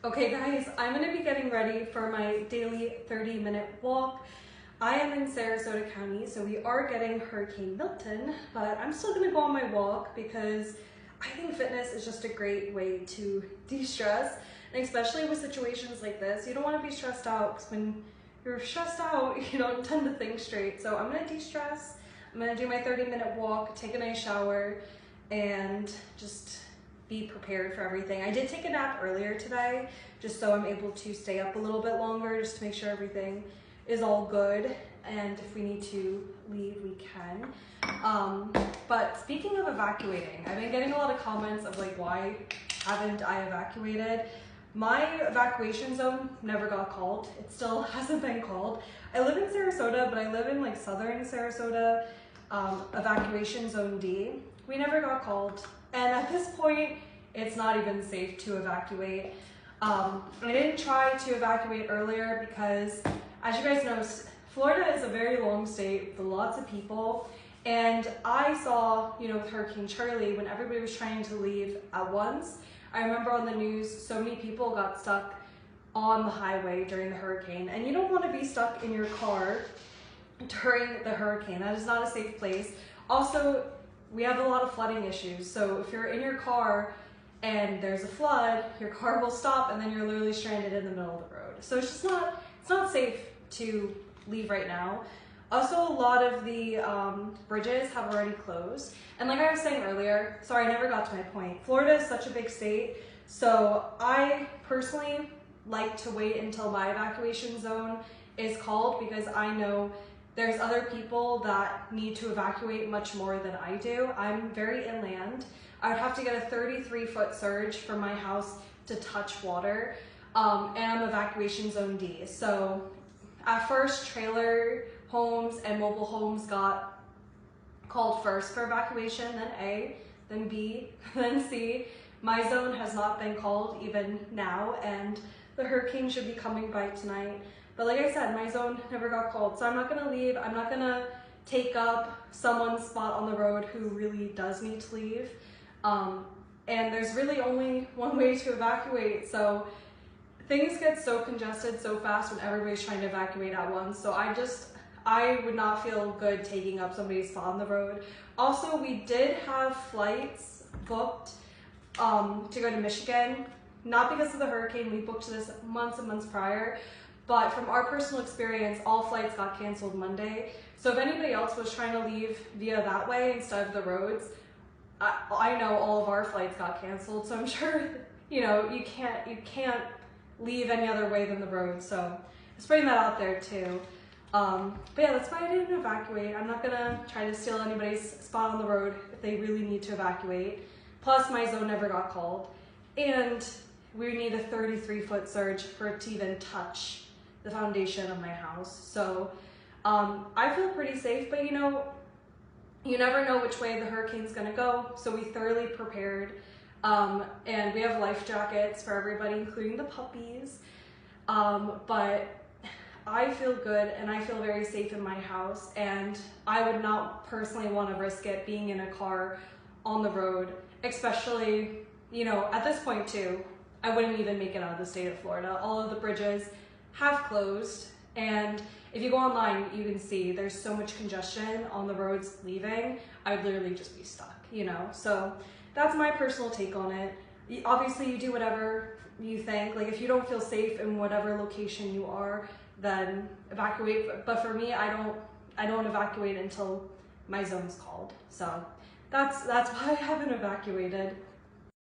Okay guys, I'm going to be getting ready for my daily 30-minute walk. I am in Sarasota County, so we are getting Hurricane Milton, but I'm still going to go on my walk because I think fitness is just a great way to de-stress, and especially with situations like this, you don't want to be stressed out because when you're stressed out, you don't tend to think straight. So I'm going to de-stress, I'm going to do my 30-minute walk, take a nice shower, and just be prepared for everything. I did take a nap earlier today, just so I'm able to stay up a little bit longer, just to make sure everything is all good. And if we need to leave, we can. But speaking of evacuating, I've been getting a lot of comments of like, why haven't I evacuated? My evacuation zone never got called. It still hasn't been called. I live in Sarasota, but I live in like southern Sarasota, evacuation zone D. We never got called. And at this point, it's not even safe to evacuate. I didn't try to evacuate earlier because, as you guys know, Florida is a very long state with lots of people. And I saw, with Hurricane Charlie, when everybody was trying to leave at once, I remember on the news, so many people got stuck on the highway during the hurricane. And you don't want to be stuck in your car during the hurricane. That is not a safe place. Also, we have a lot of flooding issues. So if you're in your car and there's a flood, your car will stop and then you're literally stranded in the middle of the road. So it's not safe to leave right now. Also, a lot of the bridges have already closed. And like I was saying earlier, sorry, I never got to my point. Florida is such a big state. So I personally like to wait until my evacuation zone is called because I know there's other people that need to evacuate much more than I do. I'm very inland. I would have to get a 33-foot surge from my house to touch water, and I'm evacuation zone D. So at first, trailer homes and mobile homes got called first for evacuation, then A, then B, then C. My zone has not been called even now, and the hurricane should be coming by tonight. But like I said, my zone never got called, so I'm not gonna leave. I'm not gonna take up someone's spot on the road who really does need to leave. And there's really only one way to evacuate, so things get so congested so fast when everybody's trying to evacuate at once. So I would not feel good taking up somebody's spot on the road. Also, we did have flights booked to go to Michigan, not because of the hurricane. We booked this months and months prior. But from our personal experience, all flights got canceled Monday. So if anybody else was trying to leave via that way instead of the roads, I know all of our flights got canceled. So I'm sure, you can't leave any other way than the road. So just putting that out there too. But yeah, that's why I didn't evacuate. I'm not gonna try to steal anybody's spot on the road if they really need to evacuate. Plus my zone never got called. And we need a 33-foot surge for it to even touch the foundation of my house. So I feel pretty safe, but you never know which way the hurricane's gonna go. So we thoroughly prepared, and we have life jackets for everybody, including the puppies. But I feel good and I feel very safe in my house, and I would not personally want to risk it being in a car on the road, especially, at this point too, I wouldn't even make it out of the state of Florida. All of the bridges have closed, and if you go online, you can see there's so much congestion on the roads leaving. I would literally just be stuck, So that's my personal take on it. Obviously, you do whatever you think. Like, if you don't feel safe in whatever location you are, then evacuate. But for me, I don't evacuate until my zone's called. So that's why I haven't evacuated.